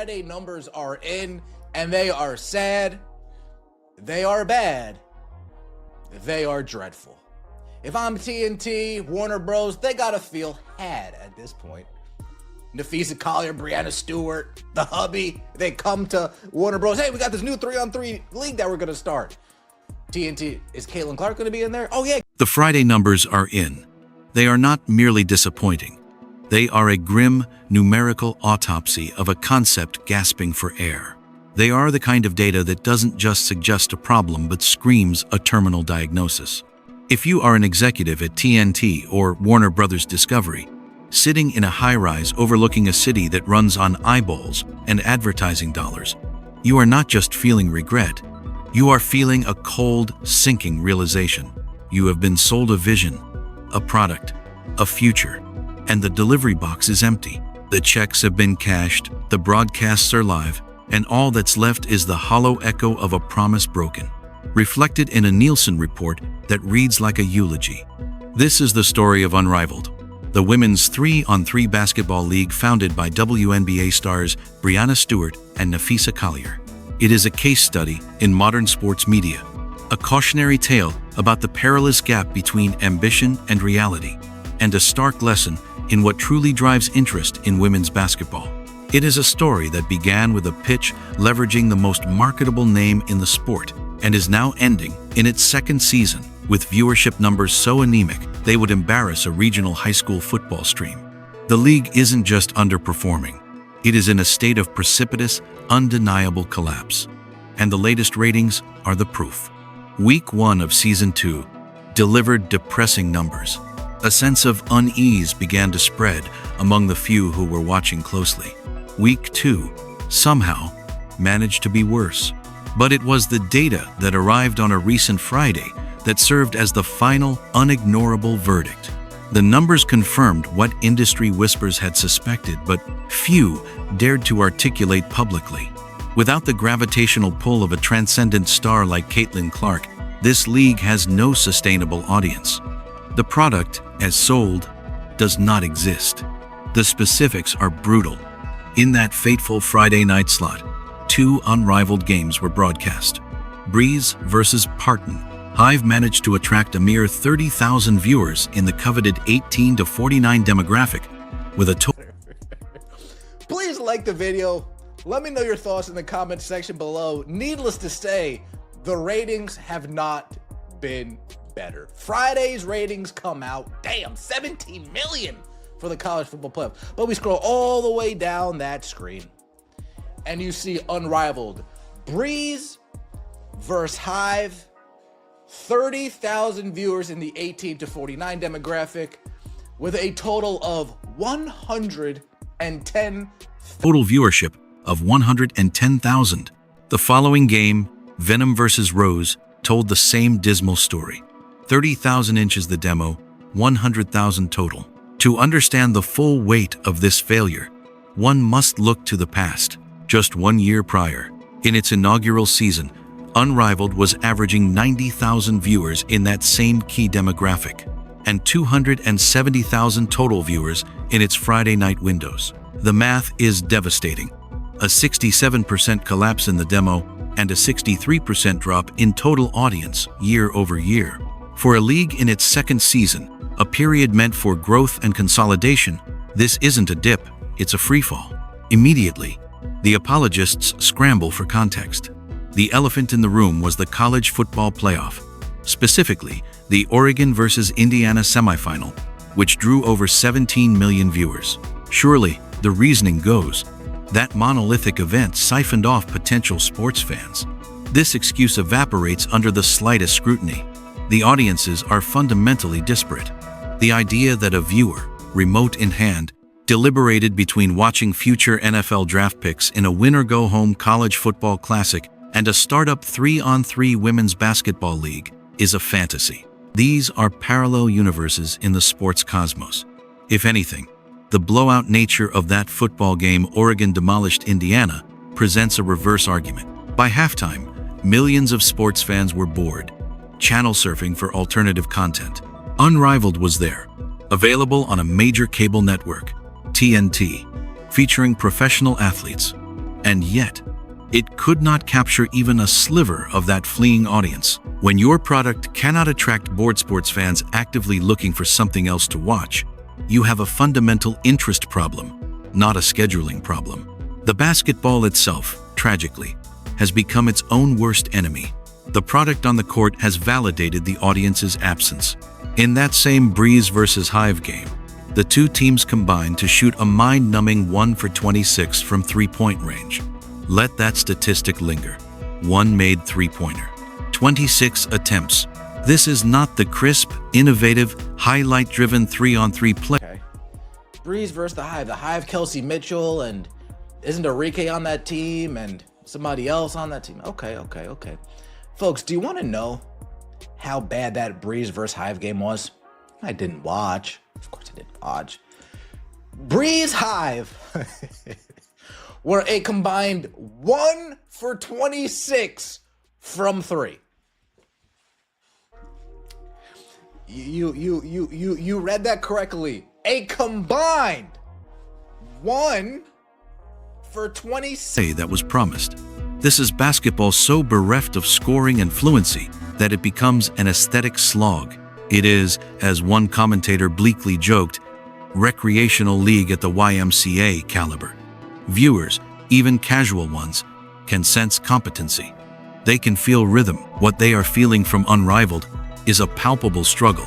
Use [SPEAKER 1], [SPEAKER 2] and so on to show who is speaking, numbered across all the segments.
[SPEAKER 1] Friday numbers are in, and they are sad, they are bad, they are dreadful. If I'm TNT, Warner Bros, they gotta feel had at this point. Napheesa Collier, Breanna Stewart, the hubby, they come to Warner Bros. Hey, we got this new 3-on-3 league that we're gonna start. TNT, is Caitlin Clark gonna be in there? Oh yeah.
[SPEAKER 2] The Friday numbers are in. They are not merely disappointing. They are a grim, numerical autopsy of a concept gasping for air. They are the kind of data that doesn't just suggest a problem but screams a terminal diagnosis. If you are an executive at TNT or Warner Bros Discovery, sitting in a high-rise overlooking a city that runs on eyeballs and advertising dollars, you are not just feeling regret, you are feeling a cold, sinking realization. You have been sold a vision, a product, a future, and the delivery box is empty. The checks have been cashed, the broadcasts are live, and all that's left is the hollow echo of a promise broken, reflected in a Nielsen report that reads like a eulogy. This is the story of Unrivaled, the women's 3-on-3 basketball league founded by WNBA stars Breanna Stewart and Napheesa Collier. It is a case study in modern sports media, a cautionary tale about the perilous gap between ambition and reality, and a stark lesson in what truly drives interest in women's basketball. It is a story that began with a pitch leveraging the most marketable name in the sport and is now ending in its second season with viewership numbers so anemic they would embarrass a regional high school football stream. The league isn't just underperforming, it is in a state of precipitous, undeniable collapse. And the latest ratings are the proof. Week 1 of Season 2 delivered depressing numbers. A sense of unease began to spread among the few who were watching closely. Week 2 somehow managed to be worse. But it was the data that arrived on a recent Friday that served as the final, unignorable verdict. The numbers confirmed what industry whispers had suspected, but few dared to articulate publicly. Without the gravitational pull of a transcendent star like Caitlin Clark, this league has no sustainable audience. The product, as sold, does not exist. The specifics are brutal. In that fateful Friday night slot, 2 unrivaled games were broadcast. Breeze versus Parton. Hive managed to attract a mere 30,000 viewers in the coveted 18 to 49 demographic, with a total.
[SPEAKER 1] Please like the video. Let me know your thoughts in the comment section below. Needless to say, the ratings have not been better. Friday's ratings come out, damn, 17 million for the college football playoff. But we scroll all the way down that screen and you see Unrivaled. Breeze versus Hive, 30,000 viewers in the 18 to 49 demographic with a total of 110
[SPEAKER 2] total viewership of 110,000. The following game, Venom vs. Rose, told the same dismal story. 30,000 inches the demo, 100,000 total. To understand the full weight of this failure, one must look to the past. Just 1 year prior, in its inaugural season, Unrivaled was averaging 90,000 viewers in that same key demographic, and 270,000 total viewers in its Friday night windows. The math is devastating. A 67% collapse in the demo and a 63% drop in total audience year over year. For a league in its second season, a period meant for growth and consolidation, this isn't a dip, it's a freefall. Immediately, the apologists scramble for context. The elephant in the room was the college football playoff, specifically the Oregon versus Indiana semifinal, which drew over 17 million viewers. Surely, the reasoning goes, that monolithic event siphoned off potential sports fans. This excuse evaporates under the slightest scrutiny. The audiences are fundamentally disparate. The idea that a viewer, remote in hand, deliberated between watching future NFL draft picks in a win-or-go-home college football classic and a startup 3-on-3 women's basketball league is a fantasy. These are parallel universes in the sports cosmos. If anything, the blowout nature of that football game Oregon demolished Indiana presents a reverse argument. By halftime, millions of sports fans were bored, channel surfing for alternative content. Unrivaled was there, available on a major cable network, TNT, featuring professional athletes, And yet, it could not capture even a sliver of that fleeing audience. When your product cannot attract board sports fans actively looking for something else to watch, you have a fundamental interest problem, not a scheduling problem. The basketball itself, tragically, has become its own worst enemy. The product on the court has validated the audience's absence. In that same Breeze versus Hive game, the two teams combined to shoot a mind-numbing 1 for 26 from three-point range. Let that statistic linger. One made three-pointer. 26 attempts. This is not the crisp, innovative, highlight-driven 3-on-3 play.
[SPEAKER 1] Okay. Breeze versus the Hive. The Hive, Kelsey Mitchell, and isn't Enrique on that team, and somebody else on that team? Okay. Folks, do you want to know how bad that Breeze versus Hive game was? I didn't watch. Of course I didn't watch. Breeze Hive were a combined 1 for 26 from 3. You read that correctly. A combined 1 for 26.
[SPEAKER 2] That was promised. This is basketball so bereft of scoring and fluency that it becomes an aesthetic slog. It is, as one commentator bleakly joked, recreational league at the YMCA caliber. Viewers, even casual ones, can sense competency. They can feel rhythm. What they are feeling from Unrivaled is a palpable struggle,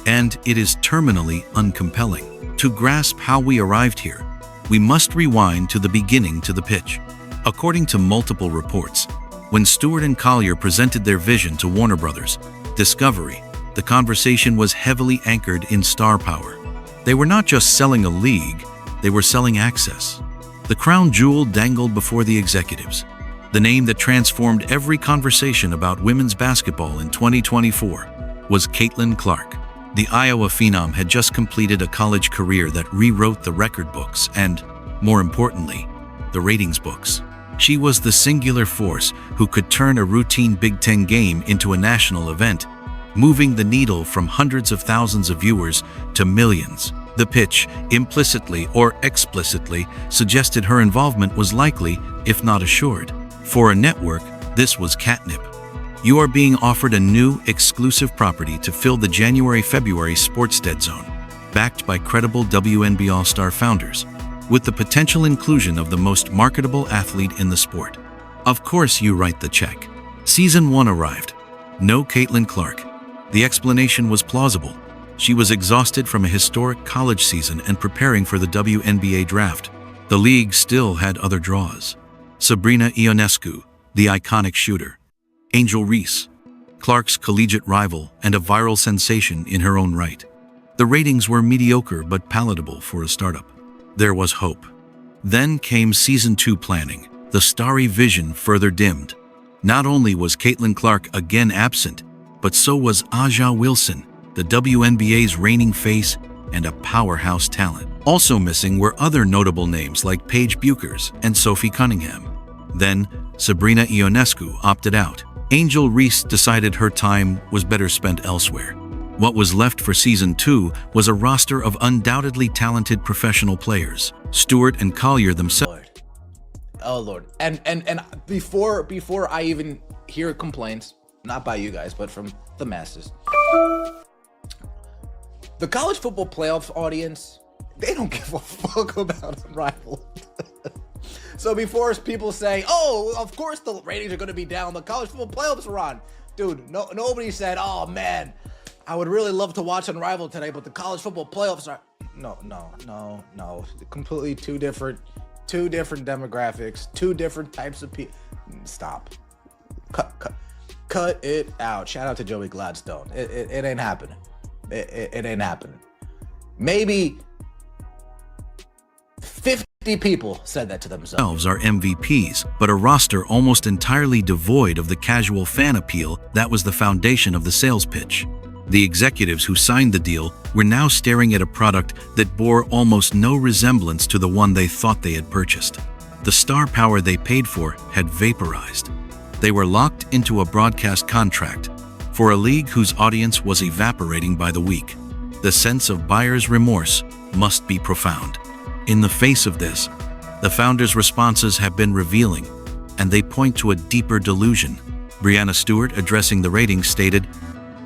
[SPEAKER 2] and it is terminally uncompelling. To grasp how we arrived here, we must rewind to the beginning to the pitch. According to multiple reports, when Stewart and Collier presented their vision to Warner Bros Discovery, the conversation was heavily anchored in star power. They were not just selling a league, they were selling access. The crown jewel dangled before the executives, the name that transformed every conversation about women's basketball in 2024 was Caitlin Clark. The Iowa phenom had just completed a college career that rewrote the record books and, more importantly, the ratings books. She was the singular force who could turn a routine Big Ten game into a national event, moving the needle from hundreds of thousands of viewers to millions. The pitch, implicitly or explicitly, suggested her involvement was likely, if not assured. For a network, this was catnip. You are being offered a new, exclusive property to fill the January-February sports dead zone, backed by credible WNBA All-Star founders, with the potential inclusion of the most marketable athlete in the sport. Of course you write the check. Season 1 arrived. No Caitlin Clark. The explanation was plausible. She was exhausted from a historic college season and preparing for the WNBA draft. The league still had other draws. Breanna, the iconic shooter. Angel Reese, Clark's collegiate rival and a viral sensation in her own right. The ratings were mediocre but palatable for a startup. There was hope. Then came Season 2 planning. The starry vision further dimmed. Not only was Caitlin Clark again absent, but so was Aja Wilson, the WNBA's reigning face and a powerhouse talent. Also missing were other notable names like Paige Buchers and Sophie Cunningham. Then, Breanna opted out. Angel Reese decided her time was better spent elsewhere. What was left for Season 2 was a roster of undoubtedly talented professional players. Stewart and Collier themselves.
[SPEAKER 1] Oh Lord. And before I even hear complaints, not by you guys, but from the masses, the college football playoff audience, they don't give a fuck about Unrivaled. So before people say, oh, of course the ratings are going to be down, the college football playoffs are on. Dude, nobody said, oh man, I would really love to watch Unrivaled today, but the college football playoffs are... No. Completely two different demographics, two different types of people. Stop. Cut it out. Shout out to Joey Gladstone. It ain't happening. It ain't happening. Maybe 50 people said that to themselves.
[SPEAKER 2] Are MVPs, but a roster almost entirely devoid of the casual fan appeal that was the foundation of the sales pitch. The executives who signed the deal were now staring at a product that bore almost no resemblance to the one they thought they had purchased. The star power they paid for had vaporized. They were locked into a broadcast contract for a league whose audience was evaporating by the week. The sense of buyer's remorse must be profound. In the face of this, The founders' responses have been revealing, and they point to a deeper delusion. Breanna Stewart, addressing the ratings, stated,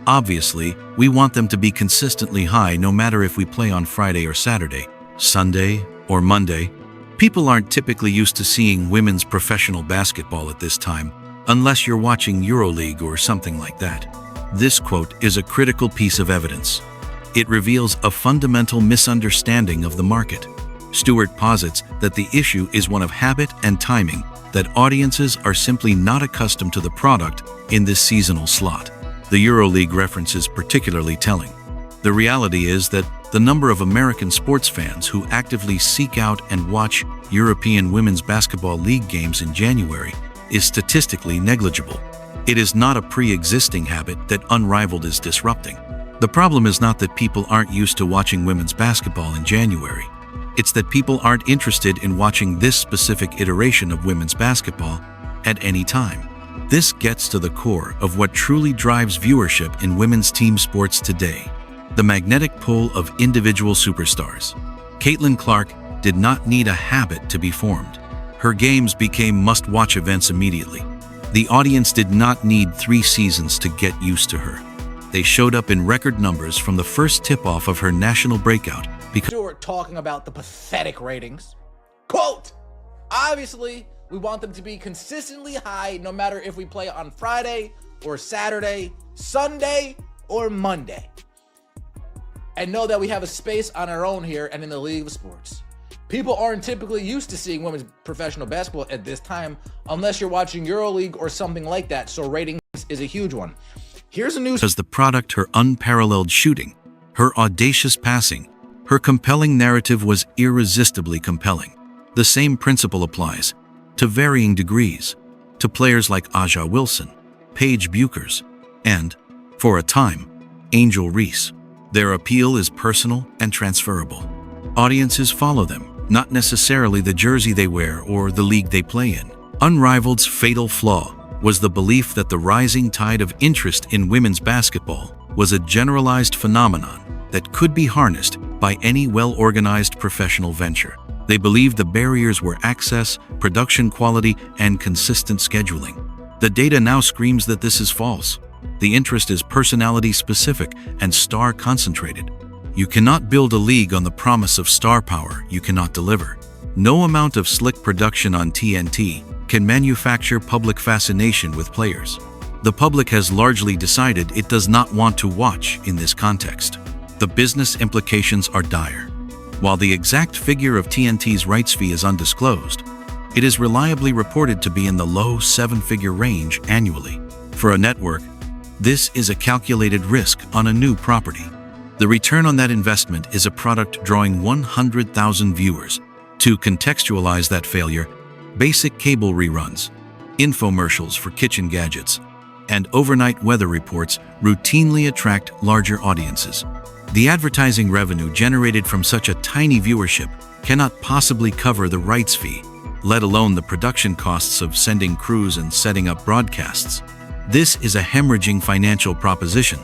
[SPEAKER 2] "Obviously, we want them to be consistently high no matter if we play on Friday or Saturday, Sunday or Monday. People aren't typically used to seeing women's professional basketball at this time, unless you're watching EuroLeague or something like that." This quote is a critical piece of evidence. It reveals a fundamental misunderstanding of the market. Stewart posits that the issue is one of habit and timing, that audiences are simply not accustomed to the product in this seasonal slot. The EuroLeague reference is particularly telling. The reality is that the number of American sports fans who actively seek out and watch European Women's Basketball League games in January is statistically negligible. It is not a pre-existing habit that Unrivaled is disrupting. The problem is not that people aren't used to watching women's basketball in January. It's that people aren't interested in watching this specific iteration of women's basketball at any time. This gets to the core of what truly drives viewership in women's team sports today: the magnetic pull of individual superstars. Caitlin Clark did not need a habit to be formed. Her games became must-watch events immediately. The audience did not need 3 seasons to get used to her. They showed up in record numbers from the first tip-off of her national breakout because
[SPEAKER 1] Stewart talking about the pathetic ratings. Quote, "Obviously, we want them to be consistently high no matter if we play on Friday or Saturday, Sunday or Monday. And know that we have a space on our own here and in the league of sports. People aren't typically used to seeing women's professional basketball at this time unless you're watching EuroLeague or something like that, so ratings is a huge one." Here's a news.
[SPEAKER 2] Because the product, her unparalleled shooting, her audacious passing, her compelling narrative was irresistibly compelling. The same principle applies, to varying degrees, to players like Aja Wilson, Paige Buchers, and, for a time, Angel Reese. Their appeal is personal and transferable. Audiences follow them, not necessarily the jersey they wear or the league they play in. Unrivaled's fatal flaw was the belief that the rising tide of interest in women's basketball was a generalized phenomenon that could be harnessed by any well-organized professional venture. They believed the barriers were access, production quality, and consistent scheduling. The data now screams that this is false. The interest is personality-specific and star-concentrated. You cannot build a league on the promise of star power you cannot deliver. No amount of slick production on TNT can manufacture public fascination with players. The public has largely decided it does not want to watch in this context. The business implications are dire. While the exact figure of TNT's rights fee is undisclosed, it is reliably reported to be in the low 7-figure range annually. For a network, this is a calculated risk on a new property. The return on that investment is a product drawing 100,000 viewers. To contextualize that failure, basic cable reruns, infomercials for kitchen gadgets, and overnight weather reports routinely attract larger audiences. The advertising revenue generated from such a tiny viewership cannot possibly cover the rights fee, let alone the production costs of sending crews and setting up broadcasts. This is a hemorrhaging financial proposition.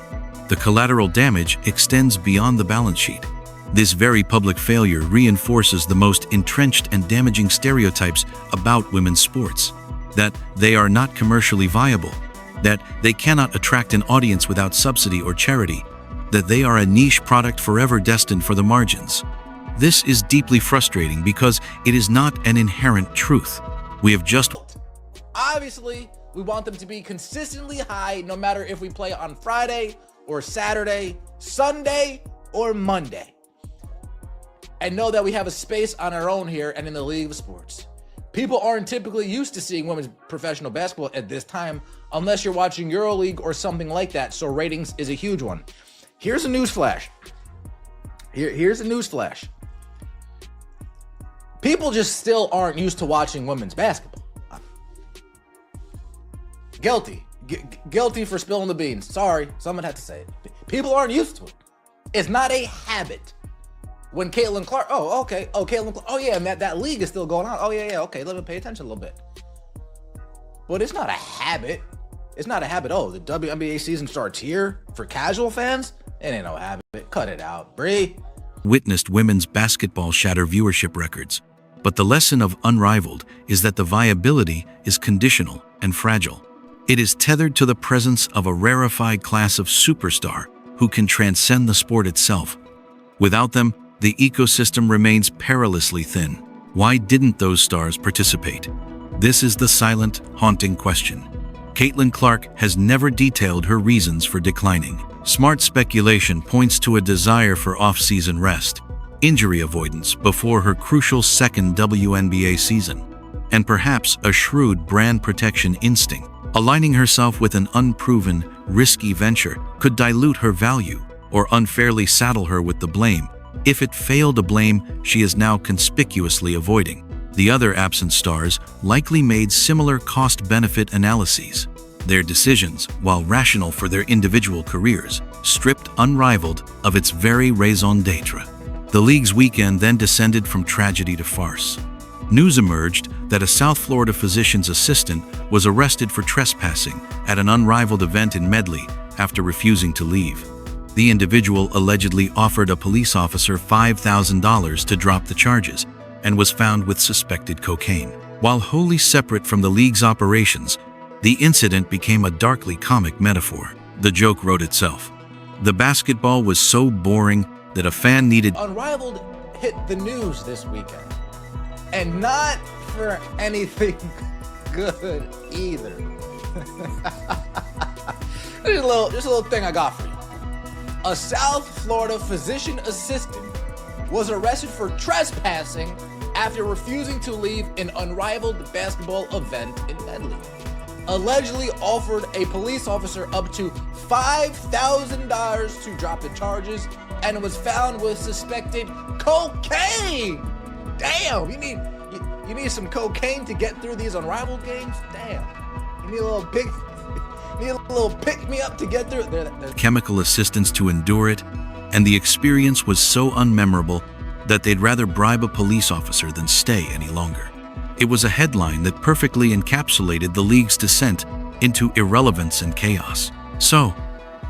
[SPEAKER 2] The collateral damage extends beyond the balance sheet. This very public failure reinforces the most entrenched and damaging stereotypes about women's sports: that they are not commercially viable, that they cannot attract an audience without subsidy or charity, that they are a niche product forever destined for the margins. This is deeply frustrating because it is not an inherent truth. We have just...
[SPEAKER 1] Obviously, we want them to be consistently high no matter if we play on Friday or Saturday, Sunday or Monday. And know that we have a space on our own here and in the league of sports. People aren't typically used to seeing women's professional basketball at this time unless you're watching EuroLeague or something like that, so ratings is a huge one. Here's a news flash. Here's a news flash. People just still aren't used to watching women's basketball. Guilty for spilling the beans. Sorry, someone had to say it. People aren't used to it. It's not a habit. When Caitlin Clark, Caitlin Clark, and that league is still going on. Okay, let me pay attention a little bit. But it's not a habit. It's not a habit. Oh, the WNBA season starts here for casual fans? It ain't no habit. Cut it out, Bree.
[SPEAKER 2] Witnessed women's basketball shatter viewership records. But the lesson of Unrivaled is that the viability is conditional and fragile. It is tethered to the presence of a rarefied class of superstar who can transcend the sport itself. Without them, the ecosystem remains perilously thin. Why didn't those stars participate? This is the silent, haunting question. Caitlin Clark has never detailed her reasons for declining. Smart speculation points to a desire for off-season rest, injury avoidance before her crucial second WNBA season, and perhaps a shrewd brand protection instinct. Aligning herself with an unproven, risky venture could dilute her value or unfairly saddle her with the blame. If it failed, a blame she is now conspicuously avoiding. The other absent stars likely made similar cost-benefit analyses. Their decisions, while rational for their individual careers, stripped Unrivaled of its very raison d'etre. The league's weekend then descended from tragedy to farce. News emerged that a South Florida physician's assistant was arrested for trespassing at an Unrivaled event in Medley after refusing to leave. The individual allegedly offered a police officer $5,000 to drop the charges and was found with suspected cocaine. While wholly separate from the league's operations, the incident became a darkly comic metaphor. The joke wrote itself. The basketball was so boring that a fan needed...
[SPEAKER 1] Unrivaled hit the news this weekend. And not for anything good either. Just a little thing I got for you. A South Florida physician assistant was arrested for trespassing after refusing to leave an Unrivaled basketball event in Medley. Allegedly offered a police officer up to $5,000 to drop the charges and was found with suspected cocaine. Damn, you need some cocaine to get through these Unrivaled games? Damn. You need a little pick me up to get through it.
[SPEAKER 2] Chemical assistance to endure it, and the experience was so unmemorable that they'd rather bribe a police officer than stay any longer. It was a headline that perfectly encapsulated the league's descent into irrelevance and chaos. So,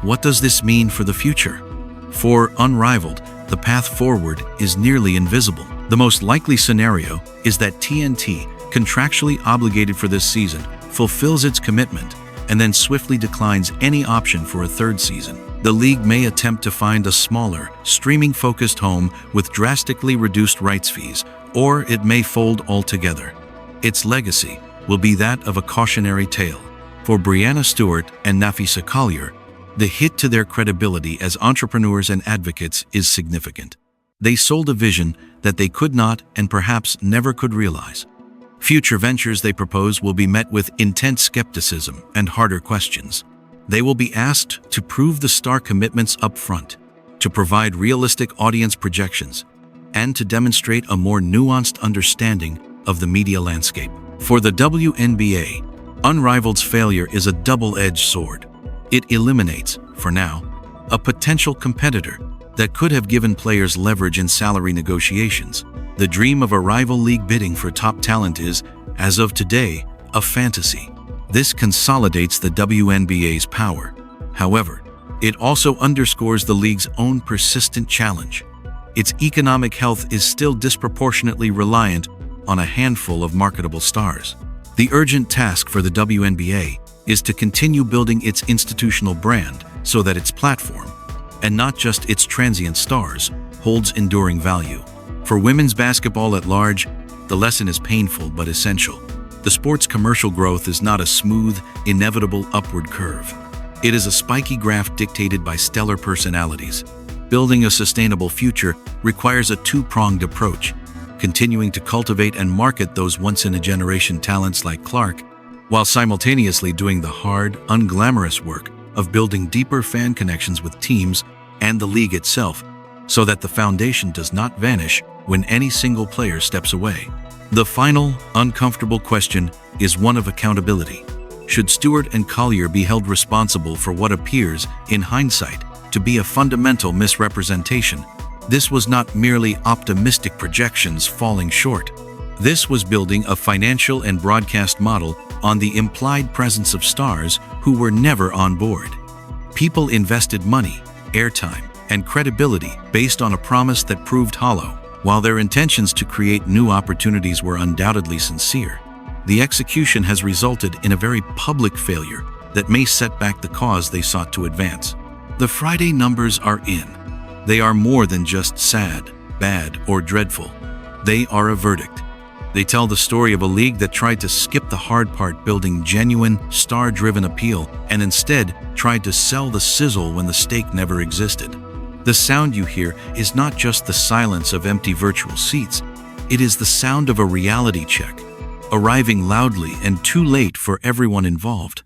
[SPEAKER 2] what does this mean for the future? For Unrivaled, the path forward is nearly invisible. The most likely scenario is that TNT, contractually obligated for this season, fulfills its commitment and then swiftly declines any option for a third season. The league may attempt to find a smaller, streaming-focused home with drastically reduced rights fees, or it may fold altogether. Its legacy will be that of a cautionary tale. For Breanna Stewart and Napheesa Collier, the hit to their credibility as entrepreneurs and advocates is significant. They sold a vision that they could not and perhaps never could realize. Future ventures they propose will be met with intense skepticism and harder questions. They will be asked to prove the star commitments up front, to provide realistic audience projections, and to demonstrate a more nuanced understanding of the media landscape. For the WNBA, Unrivaled's failure is a double-edged sword. It eliminates, for now, a potential competitor that could have given players leverage in salary negotiations. The dream of a rival league bidding for top talent is, as of today, a fantasy. This consolidates the WNBA's power. However, it also underscores the league's own persistent challenge. Its economic health is still disproportionately reliant on a handful of marketable stars. The urgent task for the WNBA is to continue building its institutional brand so that its platform, and not just its transient stars, holds enduring value. For women's basketball at large, the lesson is painful but essential. The sport's commercial growth is not a smooth, inevitable upward curve. It is a spiky graph dictated by stellar personalities. Building a sustainable future requires a two-pronged approach, continuing to cultivate and market those once-in-a-generation talents like Clark, while simultaneously doing the hard, unglamorous work of building deeper fan connections with teams and the league itself, so that the foundation does not vanish when any single player steps away. The final, uncomfortable question is one of accountability. Should Stewart and Collier be held responsible for what appears, in hindsight, to be a fundamental misrepresentation? This was not merely optimistic projections falling short. This was building a financial and broadcast model on the implied presence of stars who were never on board. People invested money, airtime, and credibility based on a promise that proved hollow. While their intentions to create new opportunities were undoubtedly sincere, the execution has resulted in a very public failure that may set back the cause they sought to advance. The Friday numbers are in. They are more than just sad, bad, or dreadful. They are a verdict. They tell the story of a league that tried to skip the hard part, building genuine, star-driven appeal, and instead tried to sell the sizzle when the steak never existed. The sound you hear is not just the silence of empty virtual seats. It is the sound of a reality check, arriving loudly and too late for everyone involved.